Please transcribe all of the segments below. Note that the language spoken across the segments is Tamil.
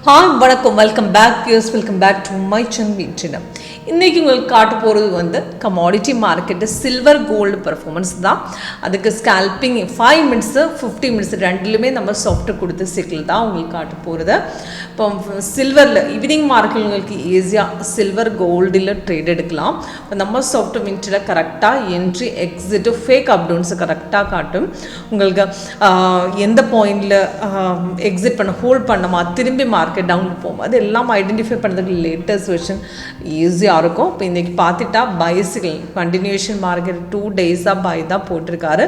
ஹாய் வணக்கம், welcome back views, welcome back to my channel WinTrader. இன்றைக்கி உங்களுக்கு காட்ட போகிறது வந்து commodity market silver gold performance தான். அதுக்கு ஸ்கேல்பிங் 5 minutes 50 minutes ரெண்டுலுமே நம்ம சாஃப்ட்வேர் கொடுத்து சிக்கிள் தான் உங்களுக்கு காட்ட போகிறது. இப்போ சில்வரில் ஈவினிங் மார்க்கெட் உங்களுக்கு ஈஸியாக சில்வர் கோல்டில் ட்ரேட் எடுக்கலாம். இப்போ நம்ம சாஃப்ட்வேர் WinTrader கரெக்டாக என்ட்ரி எக்ஸிட்டு ஃபேக் அப்டவுன்ஸை கரெக்டாக காட்டும். உங்களுக்கு எந்த பாயிண்டில் எக்ஸிட் பண்ண ஹோல்ட் பண்ணமா திரும்பி மார்க்கெட் டவுனில் போகும்போது அது எல்லாம் ஐடென்டிஃபை பண்ணுறதுக்கு லேட்டஸ்ட் வெர்ஷன் ஈஸியாக இருக்கும். இப்போ இன்றைக்கி பார்த்துட்டா bicycle continuation market 2 days by தான் போட்டிருக்காரு.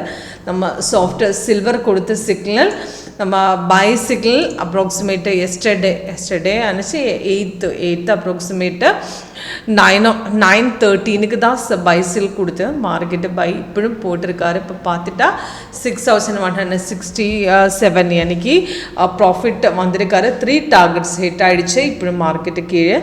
நம்ம சாஃப்ட்வேர் சில்வர் கொடுத்த சிக்னல் நம்ம பைசிக்கல் அப்ராக்சிமேட்டு எஸ்டர்டே அனுச்சு 8th அப்ராக்சிமேட்டு 9:13 தான் பைசில் கொடுத்து மார்க்கெட்டு பை இப்படியும் போட்டிருக்காரு. இப்போ பார்த்துட்டா 6167 அன்னைக்கு ப்ராஃபிட் வந்திருக்காரு. 3 targets ஹிட் ஆகிடுச்சு. இப்படி மார்க்கெட்டு கீழே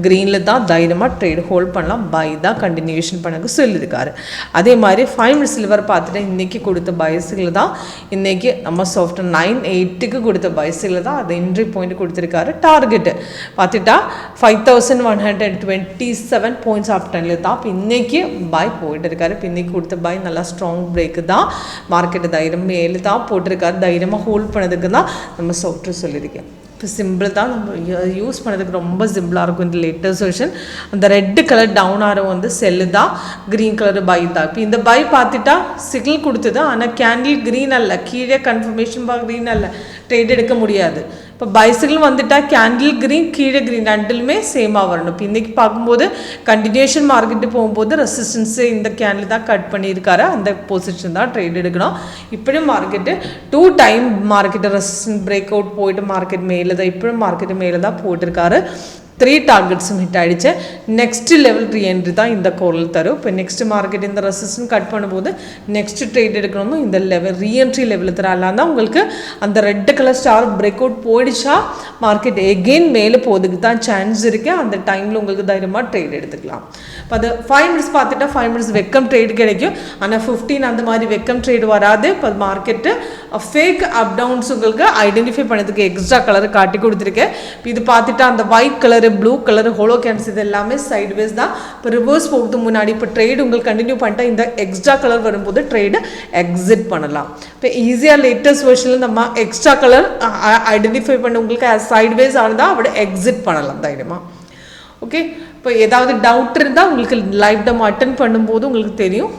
க்ரீனில் தான் தைரியமாக ட்ரேட் ஹோல்ட் பண்ணலாம், பை தான் கண்டினியூஷன் பண்ண சொல்லியிருக்காரு. அதே மாதிரி 5 minutes சில்வர் பார்த்துட்டு இன்றைக்கி கொடுத்த பைசில் தான் இன்றைக்கி நம்ம சாஃப்ட்வேர் 9:08 கொடுத்த பைசில் தான் அது என்ட்ரி பாயிண்ட் கொடுத்துருக்காரு. டார்கெட்டு பார்த்துட்டா 5127 points ஆஃப்டர்ல தான் இப்போ இன்றைக்கி பை போயிட்டு இருக்காரு. இப்போ இன்றைக்கி கொடுத்த பை நல்லா ஸ்ட்ராங் பிரேக்கு தான். மார்க்கெட்டு தைரியம் மேலே தான் போட்டிருக்காரு. தைரியமாக ஹோல்ட் பண்ணதுக்கு தான் நம்ம சாஃப்ட்வேர் சொல்லியிருக்கேன். இப்போ சிம்பிள் தான், நம்ம யூஸ் பண்ணதுக்கு ரொம்ப சிம்பிளாக இருக்கும். இந்த லேட்டஸ்ட் வெர்ஷன் அந்த ரெட் கலர் டவுன் ஆரம் வந்து செல்லு தான், க்ரீன் கலர் பை தான். இப்போ இந்த பை பார்த்துட்டா சிக்னல் கொடுத்தது, ஆனால் கேண்டில் க்ரீன் அல்ல, கீழே கன்ஃபர்மேஷன் க்ரீன் அல்ல, ட்ரேட் எடுக்க முடியாது. இப்போ பைசிக்கிள் வந்துட்டால் கேண்டில் க்ரீன் கீழே க்ரீன் ரெண்டுலுமே சேமாக வரணும். இப்போ இன்றைக்கி பார்க்கும்போது கண்டினியூஷன் மார்க்கெட்டு போகும்போது ரெசிஸ்டன்ஸு இந்த கேண்டில் தான் கட் பண்ணியிருக்காரு. அந்த பொசிஷன் தான் ட்ரேட் எடுக்கணும். இப்படியும் market 2 time market resistance break out போயிட்டு மார்க்கெட் மேலே தான் இப்படியும் மார்க்கெட்டு மேலே தான் போட்டிருக்காரு. 3 targets ஹிட் ஆகிடுச்சு. நெக்ஸ்ட் லெவல் ரீஎன்ட்ரி தான் இந்த கோரல் தரும். இப்போ நெக்ஸ்ட் மார்க்கெட் இந்த ரெசிஸ்டன்ஸ் கட் பண்ணும்போது நெக்ஸ்ட் ட்ரேட் எடுக்கணுமோ இந்த லெவல் ரீஎன்ட்ரி லெவலில் தரலாம் தான் உங்களுக்கு அந்த red colour star break out போயிடுச்சா மார்க்கெட் எகெயின் மேலே போகிறதுக்கு தான் சான்ஸ் இருக்குது. அந்த டைமில் உங்களுக்கு தைரியமாக ட்ரேட் எடுத்துக்கலாம். இப்போ அது 5 minutes பார்த்துட்டா 5 minutes வெக்கம் ட்ரேட் கிடைக்கும். ஆனால் 15 அந்த மாதிரி வெக்கம் ட்ரேட் வராது. இப்போ மார்க்கெட்டு ஃபேக் அப் டவுன்ஸ் உங்களுக்கு ஐடென்டிஃபை பண்ணதுக்கு எக்ஸ்ட்ரா கலர் காட்டி கொடுத்துருக்கேன். இப்போ இது பார்த்துட்டா அந்த white colour blue colour hollow candles இது எல்லாமே சைட்வேஸ் தான். இப்போ ரிவர்ஸ் போகிறதுக்கு முன்னாடி இப்போ ட்ரேட் உங்களுக்கு கண்டினியூ பண்ணிட்டா இந்த எக்ஸ்ட்ரா கலர் வரும்போது ட்ரேடு எக்ஸிட் பண்ணலாம். இப்போ ஈஸியாக லேட்டஸ்ட் வெர்ஷனில் நம்ம எக்ஸ்ட்ரா கலர் ஐடென்டிஃபை பண்ண உங்களுக்கு சைட்வேஸ் ஆனதா அவட எக்ஸிட் பண்ணலாம் தைரியமாக. ஓகே, இப்போ ஏதாவது டவுட் இருந்தால் உங்களுக்கு லைவ் டெமோ அட்டன் பண்ணும்போது உங்களுக்கு தெரியும்.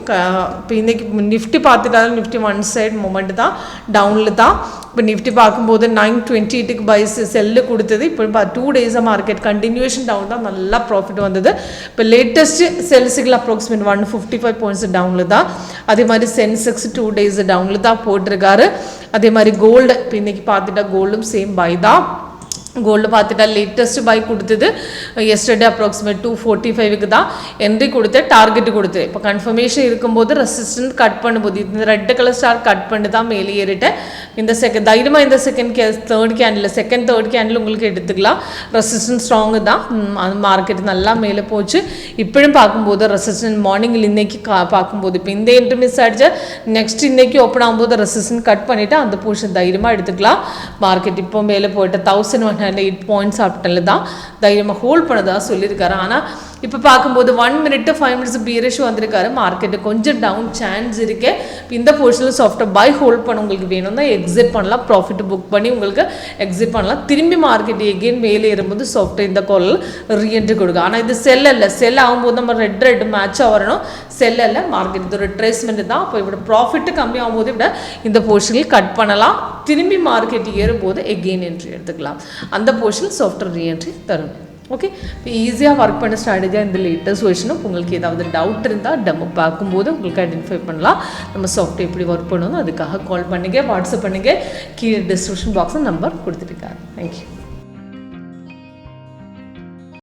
இப்போ இன்றைக்கி நிஃப்டி பார்த்துட்டாலும் நிஃப்டி 1 side மூமெண்ட் தான், டவுனில் தான். இப்போ நிஃப்டி பார்க்கும்போது 9:28 பை செல்லு கொடுத்தது. இப்போ 2 days மார்க்கெட் கண்டினியூஷன் டவுன் தான், நல்லா ப்ராஃபிட் வந்தது. இப்போ லேட்டஸ்ட் செல்ஸுக்கு அப்ராக்சிமேட் 155 points டவுனில் தான். அதே மாதிரி சென்செக்ஸ் 2 days டவுனில் தான் போட்டிருக்காரு. அதே மாதிரி கோல்டு இப்போ இன்றைக்கி பார்த்துட்டா கோல்டும் சேம் பை தான். கோல்டு பார்த்துட்டா லேட்டஸ்ட் பை கொடுத்தது எஸ்டர்டே அப்ராக்சிமேட் 245 தான் என்ட்ரி கொடுத்து டார்கெட் கொடுத்து. இப்போ கன்ஃபர்மேஷன் இருக்கும்போது ரெசிஸ்டன்ட் கட் பண்ணும்போது இந்த ரெட் கலர் ஸ்டார் கட் பண்ணி தான் மேலே ஏறிட்டேன். இந்த தைரியமாக இந்த தேர்ட் கேண்டில் உங்களுக்கு எடுத்துக்கலாம். ரெசிஸ்டன்ஸ் ஸ்ட்ராங்கு தான், அந்த மார்க்கெட் நல்லா மேலே போச்சு. இப்படியும் பார்க்கும்போது ரெசிஸ்டன்ட் மார்னிங்கில் இன்றைக்கி பார்க்கும்போது இப்போ இந்த என்ட்ரி மிஸ் ஆகிடுச்சு. நெக்ஸ்ட் இன்றைக்கி ஓப்பன் ஆகும்போது ரெசிஸ்டன்ட் கட் பண்ணிவிட்டு அந்த போர்ஷன் தைரியமாக எடுத்துக்கலாம். மார்க்கெட் இப்போ மேலே போயிட்டு 1108 points ஆப்டன்ல தான் தைரியமாக ஹோல்ட் பண்ணதாக சொல்லியிருக்காரு. ஆனால் இப்போ பார்க்கும்போது 1 minute 5 minutes பீரிஷ் வந்திருக்காரு. மார்க்கெட்டு கொஞ்சம் டவுன் சான்ஸ் இருக்கு. இந்த போர்ஷனில் சாஃப்ட்வேர் பை ஹோல்ட் பண்ண உங்களுக்கு வேணும்னா எக்ஸிட் பண்ணலாம், ப்ராஃபிட் புக் பண்ணி உங்களுக்கு எக்ஸிட் பண்ணலாம். திரும்பி மார்க்கெட் எகெயின் மேலே ஏறும்போது சாஃப்ட்வேர் இந்த கால் ரீஎன்ட்ரி கொடுக்கும். ஆனால் இது செல் அல்ல, செல் ஆகும்போது நம்ம ரெட் மேட்சாக வரணும். செல் அல்ல, மார்க்கெட் இது ஒரு ட்ரேஸ்மெண்ட் தான். இப்போ இப்படி ப்ராஃபிட்டு கம்மி ஆகும்போது இப்படி இந்த போர்ஷனில் கட் பண்ணலாம். திரும்பி மார்க்கெட் ஏறும்போது எகெயின் என்ட்ரி எடுத்துக்கலாம். அந்த போர்ஷனில் சாஃப்ட்வேர் ரீஎன்ட்ரி தரும். ஓகே, இப்போ ஈஸியாக ஒர்க் பண்ண ஸ்ட்ராட்டஜியாக இந்த லேட்டஸ்ட் வெர்ஷனும் உங்களுக்கு ஏதாவது டவுட் இருந்தால் டெமோ பார்க்கும்போது உங்களுக்கு ஐடென்டிஃபை பண்ணலாம். நம்ம சாஃப்ட்வேர் எப்படி ஒர்க் பண்ணணும் அதுக்காக கால் பண்ணுங்கள், வாட்ஸ்அப் பண்ணுங்கள். கீழே டிஸ்கிரிப்ஷன் பாக்ஸில் நம்பர் கொடுத்துருக்காரு. தேங்க்யூ.